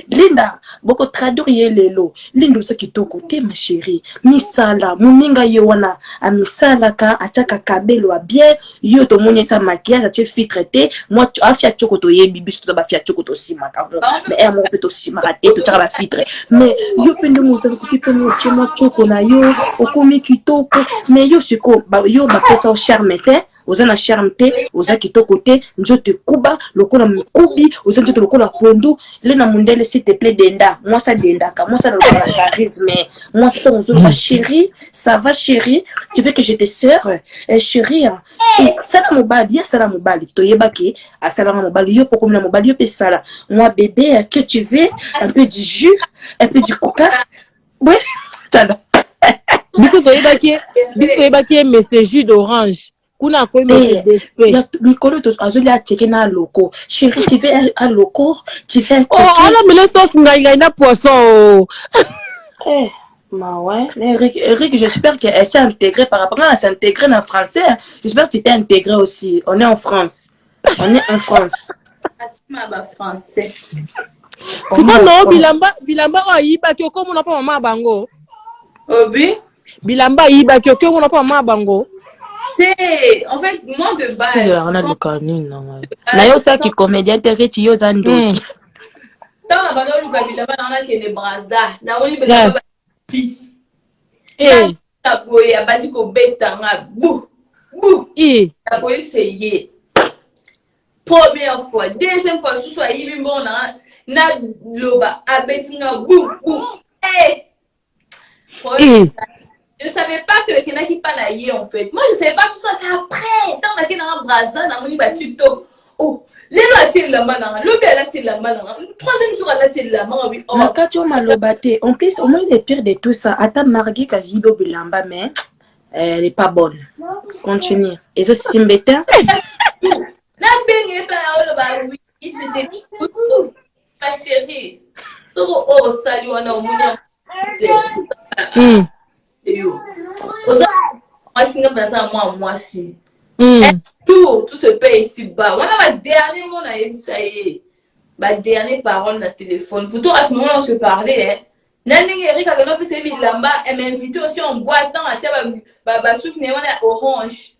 Linda, boko traduire lelo. Linda oza kitoko te ma chérie. Misala, muninga ye wana, a misala ka, ataka kabelo a bien, yo to moni sa maquillage, a filtre te, moi tu afia choko to ye bibi, to ba fia choko to sima ka. Mais mo pe to sima ka te, to chaka ba filtre. Mais yo pende mo za ko kipe mo chemo choko na yo, okomi kitoko, mais yo siko, ba yo ba pesa o charme te. Oza na charme te, oza kitoko te, njote kuba, lokola mkubi, oza njote lokola pondu, le na Mondele s'il te plaît denda, moi ça dendaka, moi ça le charisme, moi ça on chérie, ça va chérie, tu veux que je te sœur, chérie, et ça la mobali, to yebaki, a ça la mobali, yo pour comme la mobali, yo pe sala, moi bébé, que tu veux, un peu du jus, un peu du coca, ouais, tada. Biso to yebaki, mais c'est jus d'orange. Kuna ko me despé ya mikolo to azoli a checker na loko chérie tu veux un loko tu veux checker ala me laisse sortir ngai na poisson ma ouais Eric j'espère qu'elle s'est intégrée par rapport à s'intégrer en français j'espère que tu t'es intégré aussi on est en France ma ba français c'est bon non bilamba ayiba ki ko mona pa mama bango obi bilamba ayiba ki ko mona pa mama bango. En fait, moi de base. On a le canine, non. Là, il y a ça qui comédien, tu es qui zando. Tant on a pas le cabine, on a qui est brasa. Na on y besoin de pis. La boy a pas dit qu'on bête en bou. La boy c'est yé. Première fois, deuxième fois, ce soit yé bon na loba a bête na bou. Je ne savais pas que le Kena qui parle en fait. Moi, je ne savais pas tout ça. C'est après. Tant qu'on a un brasa, on a un TikTok. Oh, les lois tiennent la main. Le bel a la main. Troisième jour, elle a la main. La Kacho Malobate. En plus, au moins, le pire de tout ça. Attends, Margui Kajibo Bilamba, mais elle n'est pas bonne. Continue. Et ce Simbeta. La baigne est pas oui. Je t'écoute. Ma chérie. Oh, salut, on a au moins. Moi si tout se paye ici bas. On a ma dernier mot ça y est. Ma dernière parole dans téléphone. Pourtant à ce moment on se parlait Nani Eric a gagné ce Bilamba elle m'a invité aussi en boîte à tiens bah soutenir on est orange.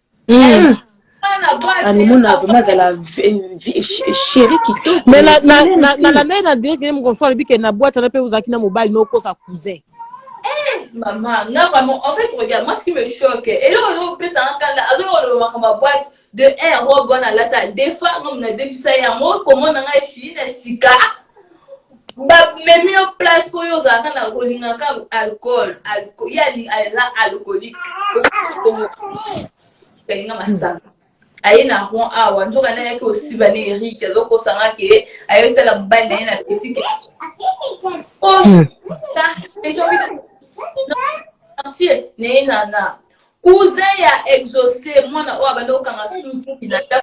Animaux n'a vraiment la chérie qui te. Mais la mère a dit que mon confort lui que na boîte on peut vous acquis na mobile non ko sa cousin. Maman, non vraiment en fait regarde moi ce qui me choque et là on peut ça en kanda azo on ma boîte de 1 robe na lata des fois on a défi ça ya moi comment na chine sika ba même en place pour yo za kana kolinga ka alcool ya alcoolique tenga masanga aina rond awa njoka na yake aussi bane Eric azoko sanga ke ayota la mbali na ina petite oh et j'ai envie de entier ne nana cousin ya exaucé moi na oa bando kanga souffle qui n'a pas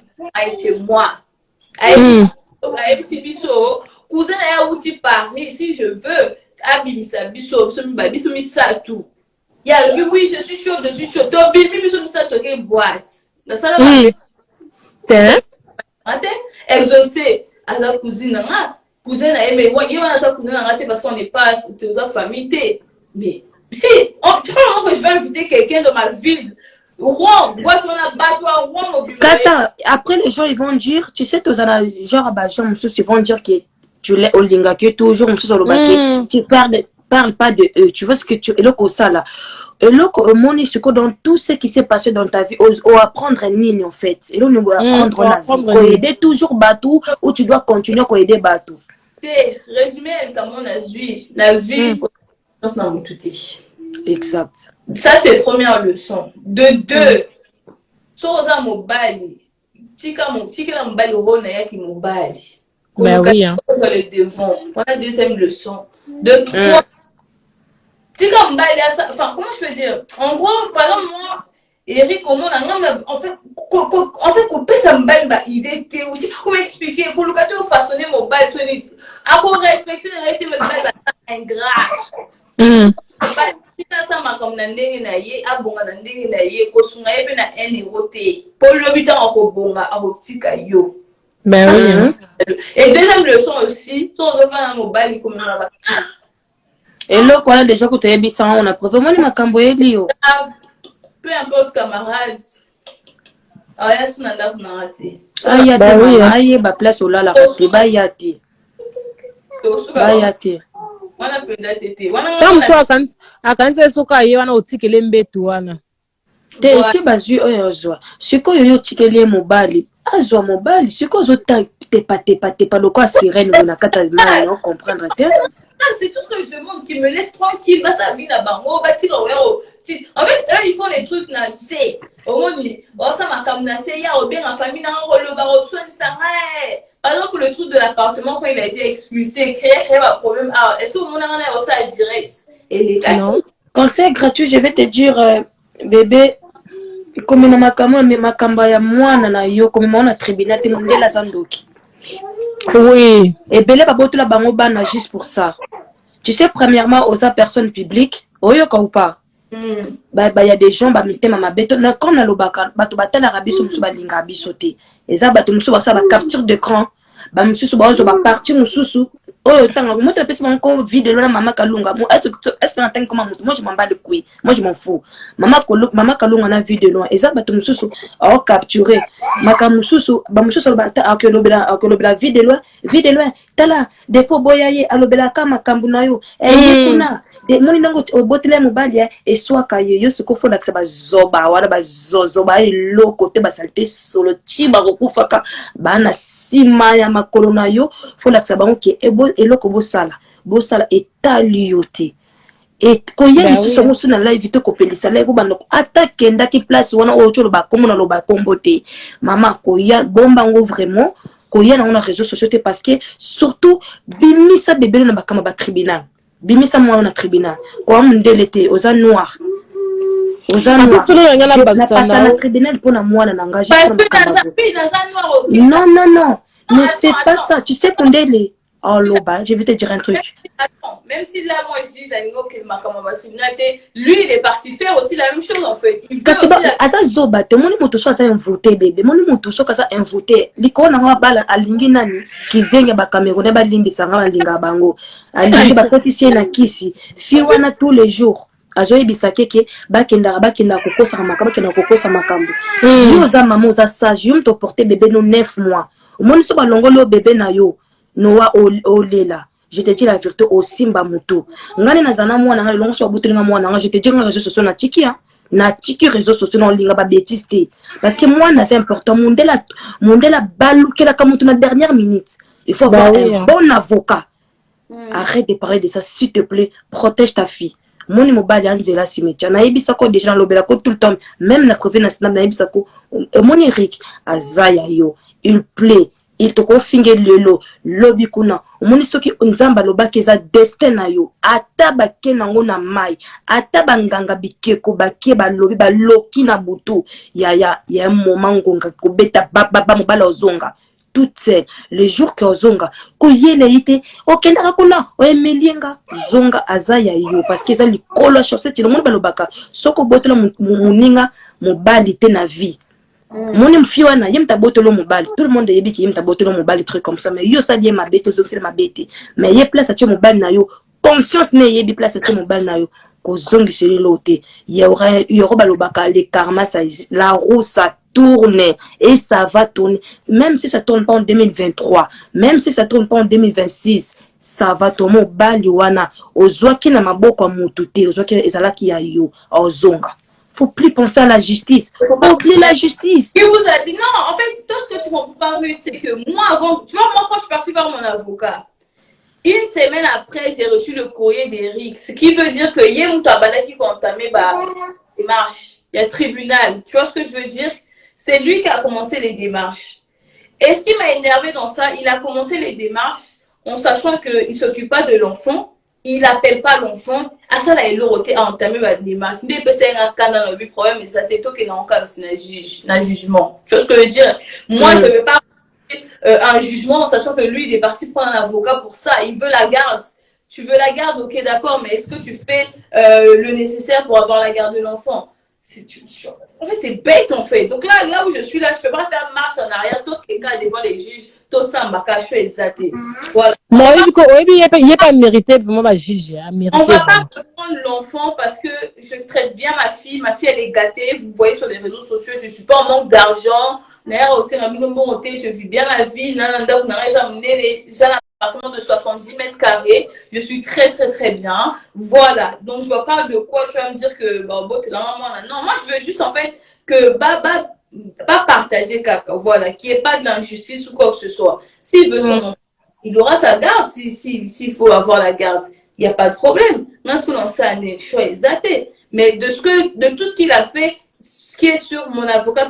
chez moi ay si biso cousin ya outi Paris si je veux abimisa biso biso mi ça tout ya oui je suis chaud to bibi biso mi ça to ke boîte na sala ate exaucé à sa cousine na mais moi il va sa cousine na parce qu'on n'est pas de sa famille mais si que je vais inviter quelqu'un dans ma ville Rouen, Kata, après les gens ils vont dire tu sais genre bah genre ils vont dire que tu l'es au linga que toujours tu parle pas de eux, tu vois ce que tu et le ça là et le mon ce que dans tout ce qui s'est passé dans ta vie ou apprendre une ligne en fait et là on doit apprendre la vie aider toujours bateau ou tu dois continuer à aider bateau résumé comme on a vu la vie dans tout exact ça c'est première leçon de deux sur un mobile tika la mobile rona ya ki mobile bah oui hein sur le devant voilà deuxième leçon de trois tika mobile enfin comment je peux dire en gros par exemple moi Eric comment en fait couper sa mobile bah il était aussi comment expliquer pour le cas de façonner mobile sur les à pour respecter la réalité mobile ingrat tika sama comme na ndenge na ye abonga na ndenge na ye ko sunga ye pe na €1 te pour le bitan ko bonga akotika yo ben oui et deuxième leçon aussi son refa na mobile comme ça et là quoi déjà que tu es bisa on a probablement les makambo elio peu importe camarade aya suna ndaku na ngati aya ba oui aya ba place au là la ko ba yati ba yati wana penda tete wana comme ça akanza soka ye wana otikele mbetu wana te si bazui oyo zwa sikoyo yo tikele mobali azwa mobali sikoyo zo tepa loko a sirène na kata mal on comprendre te c'est tout ce que je demande qu'ils me laissent tranquille ba sa vie na bango ba tira en fait eux ils font les trucs na c'est au moins ça makam na c'est ya o bien en famille na ngolo ba o soin ça par exemple le truc de l'appartement quand il a été expulsé créer un problème est-ce que mon a aussi à direct et les cas non conseil gratuit je vais te dire bébé comme na makamo mais makamba ya mwana na yo comme on a tribunal te mondela sandoki oui et belé ba botola bango bana juste pour ça tu sais premièrement aux personnes publiques oyoka ou pas bah y a des gens bah mitema mabeto na quand na lobaka bato batala rabiso musu balinga biso te eza bato musu ba sa ba capture d'écran ba musu ba zo ba partir musu oh tanga moi tu pèse mon compte vide là maman kalunga moi est-ce que n'entends comment moi je m'en bats de couilles moi je m'en fous maman kalunga na vide loin eza bato musu oh capturer maka musu ba musu ba ta akolobela vide loin tala depo boyaye alobela kama kambuna yo kuna de moni nango obotele mobali et soit kaye yo ce qu'il faut que ba zoba wala ba zoba elo côté ba salté solo tiba kokufaka bana sima ya makolo na yo faut que ça ba ki eloko bosala etaliote et koya lisusu musu na live te kopelisa live bana attaque ndaki place wana ocho ba komo na loba kombote mama koya bomba ngo vraiment koya na on réseaux sociaux parce que surtout bimisa bébé na bakama ba tribunal bimisa mwa na tribunal kwa mndelete oza noir na pasa na tribunal pour na mwana na engagé non ne fais pas ça tu sais Kondele oh Loba je vais te dire un truc même si là moi je dis lui il est parti faire aussi la même chose en fait asa zoba te moni moto so asa invoté bébé moni moto so asa invoté liko na bala alingi nani kizenge ba Camerounais ba limbisa nga balinga bango alingi ba totisi na kisi fi wana tous les jours azoyebisa keke bakenda kokosa makambo yo za maman za sage yo mto porter bébé no 9 mois omoni so balongoli o bébé na yo noa olela je te dis la vérité osimba moto ngani nazana mwana nga longo so babutelinga mwana nga je te dis nga réseaux sociaux na tiki na tiki réseaux sociaux na linga ba bêtise te parce que moi c'est important mondela balukela ka moto na dernière minute il faut avoir un bon avocat. Arrête de parler de ça s'il te plaît, protège ta fille. Moni mobali anzela cimetière na yebisa ko déjà lobela ko tout le temps même la preuve nationale na yebisa ko moni Eric azaya yo il plaît il te confinge lelo lobi kuna moni soki nzamba lobaki za destin na yo ata bake nango na mai ata banganga bikeko bake balobi baloki na butu ya moment ngonga ko beta baba mobala ozonga toute seule le jour que ozonga ko yele ite okenda kuna o emelienga zonga azaya yo parce que ça likolo chaussette le monde balobaka soko botela muninga mobali te na vie moni mfi wana yemta botelo mobali tout le monde yebi ki yemta botelo mobali truc comme ça mais yo ça lié ma bête ozongela ma bête mais ye place atie mobali na yo conscience ne yebi place atie mobali na yo ko zongi seli lote yoro balobaka le karma ça la roue ça tourne et ça va tourner même si ça tourne pas en 2023 même si ça tourne pas en 2026 ça va tourner au bali wana ozwaki na maboko ya mutu te ozwaki ezalaki ya yo ozonga faut plus penser à la justice oublie la justice. Il vous a dit non en fait tout ce que tu comprends pas c'est que moi avant tu vois moi quand je suis partie voir mon avocat une semaine après j'ai reçu le courrier d'Eric ce qui veut dire que hier on t'a badaki qui entamé démarche il y a tribunal tu vois ce que je veux dire. C'est lui qui a commencé les démarches. Et ce qui m'a énervé dans ça, il a commencé les démarches en sachant qu'il ne s'occupe pas de l'enfant, il n'appelle pas l'enfant. À ça, là, il a entamé la démarche. Il a un cas dans le problème, mais ça t'est tout qu'il a un cas d'un jugement. Tu vois ce que je veux dire? Moi, je ne veux pas un jugement en sachant que lui, il est parti prendre un avocat pour ça. Il veut la garde. Tu veux la garde, ok, d'accord, mais est-ce que tu fais le nécessaire pour avoir la garde de l'enfant? En fait, c'est bête en fait. Donc là où je suis là, je peux pas faire marche en arrière. Tout quelqu'un devant les juges, tout ça, je suis exalté. Voilà. Non, il n'y a pas mérité vraiment ma juge. On va pas prendre l'enfant parce que je traite bien ma fille. Ma fille, elle est gâtée. Vous voyez sur les réseaux sociaux, je suis pas en manque d'argent. Je vis bien ma vie. J'ai un appartement de 70 mètres carrés. Je suis très, très, très bien. Voilà. Donc, je vois pas de quoi tu vas me dire que, t'es la maman. Non, moi, je veux juste, en fait, que, pas partager, voilà, qu'il n'y ait pas de l'injustice ou quoi que ce soit. S'il veut son enfant, il aura sa garde. S'il faut avoir la garde, il n'y a pas de problème. Moi, ce que l'on sait, je suis exalté. Mais de tout ce qu'il a fait, ce qui est sur mon avocat,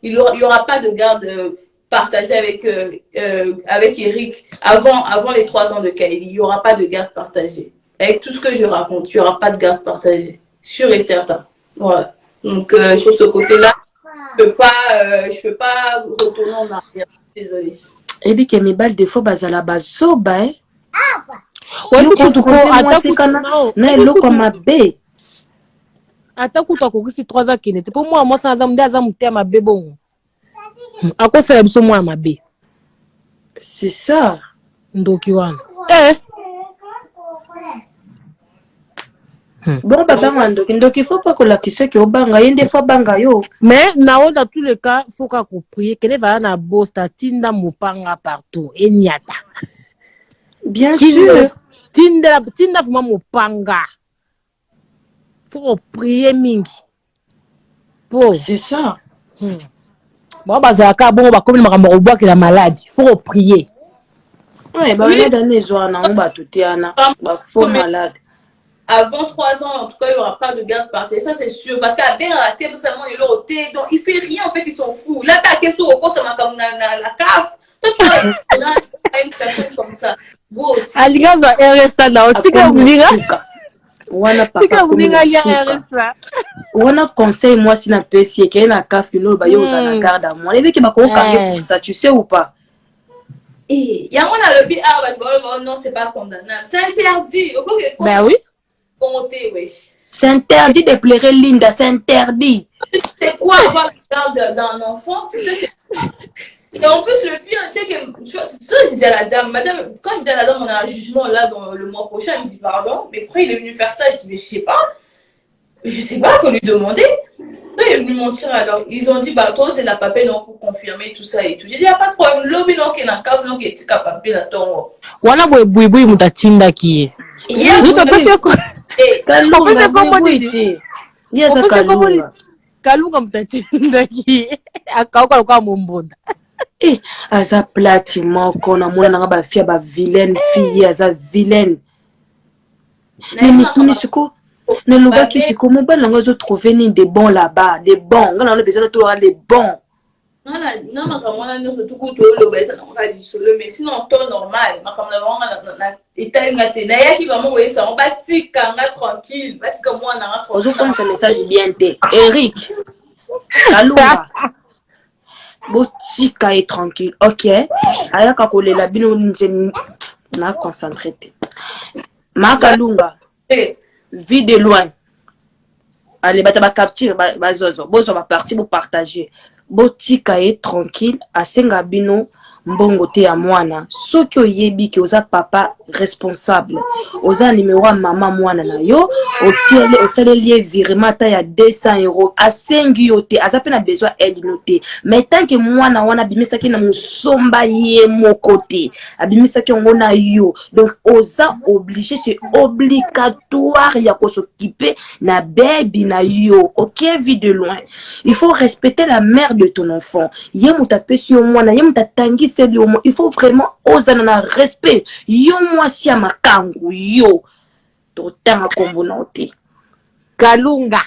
il y aura pas de garde, partagé avec Eric avant les 3 ans de Kylie. Il n'y aura pas de garde partagée. Avec tout ce que je raconte, il n'y aura pas de garde partagée. Sûr et certain. Voilà. Donc, sur ce côté-là, je peux pas retourner en arrière. Désolée. Et dit que mes balles de fois, bazala bazoba, Ouais, si 3 ans qui n'était pour moi ça ma bon. À quoi ça besoin moi ma bé. C'est ça. Donc Yohan. Bon papa mando donc il faut pas que la question que obanga yende fois banga yo. Mais dans tous les cas, faut qu'on prie que les va na bosta tinda mupanga partout et nyata. Bien sûr. Tinda vraiment mupanga. Faut prier mingi. C'est ça. Bon bazaka bon ba comme makambo bois que la maladie. Faut prier. Ouais, bah on dans les zones on va tout yana ba faux malade. Avant 3 ans, en tout cas, il n'y aura pas de garde partagée. Ça, c'est sûr. Parce qu'à bien à la tête, seulement, il est au thé. Donc, il ne fait rien. En fait, ils sont fous. Là, t'as qu'est-ce qu'on ça m'a comme la cave. Toi, tu vois, une personne comme ça. Vous aussi. Aligaza RSA, là. Tu peux oublier. On a conseil, moi, si la PC, qu'il y a un cave, qu'il y a un garde à moi. Les mecs qui m'ont carré pour ça, tu sais ou pas? Et il y a un lobby, non, c'est pas condamnable. C'est interdit. Ben oui. C'est interdit de pleurer Linda, c'est interdit. C'est quoi avoir la garde d'un enfant? Et en plus, le pire, c'est que, je dis à la dame, madame, quand je dis à la dame, on a un jugement là dans le mois prochain, elle me dit pardon, mais pourquoi il est venu faire ça? Je dis, mais je sais pas. Je sais pas, il faut lui demander. Non, il est venu mentir alors. Ils ont dit, bah, toi, c'est la papier, donc, pour confirmer tout ça et tout. J'ai dit, y a pas de problème. Lobby, donc, il est en case, donc, il est papier, là, ton. Wana boy mutatinda ki. Nous t'as passé quoi? Kalunga bwite. Yesa Kalunga. Kalunga mutatinda ki. Akauka kwa mumbunda. Aza plati moko na mona nga ba fia ba vilaine fille aza vilaine. Mais mituni siko na lobaki siko mon bana nga zo trouver ni des bons là-bas, des bons. Nga na on a besoin de toi les bons. Non, ma camona ne se tout le baisse na nga solo mais sinon ton normal, ma camona na état na te na ya ki vraiment ouais ça on bati kanga tranquille, bati comme moi na tranquille. Ozo comme ce message bien té. Eric. Kalunga. Botika est tranquille. OK. Aya ka kolela bino nzeni na concentré. Makalunga. Vie de loin. Allez, ba capture ba zozo. Bozo ba partir pour partager. Botika est tranquille. Asenga bino mbongo te ya mwana. Soki oyebi ke oza papa responsable. Oza numéro ya mama mwana na yo. Otiele osaleli virement ta ya 200 €. Asengi yo te. Aza pe na besoin aide no te. Mais tant que mwana wana bimisaki na musomba ye moko te. Abimisaki ngo na yo. Donc oza obligé, c'est obligatoire ya ko s'occuper na baby na yo. OK, vie de loin. Il faut respecter la mère de ton enfant. Ye mutape si yo mwana, ye mutatangi c'est le il faut vraiment oser na respect. Yo moi si amakangu yo. To tanga kombo na te. Kalunga.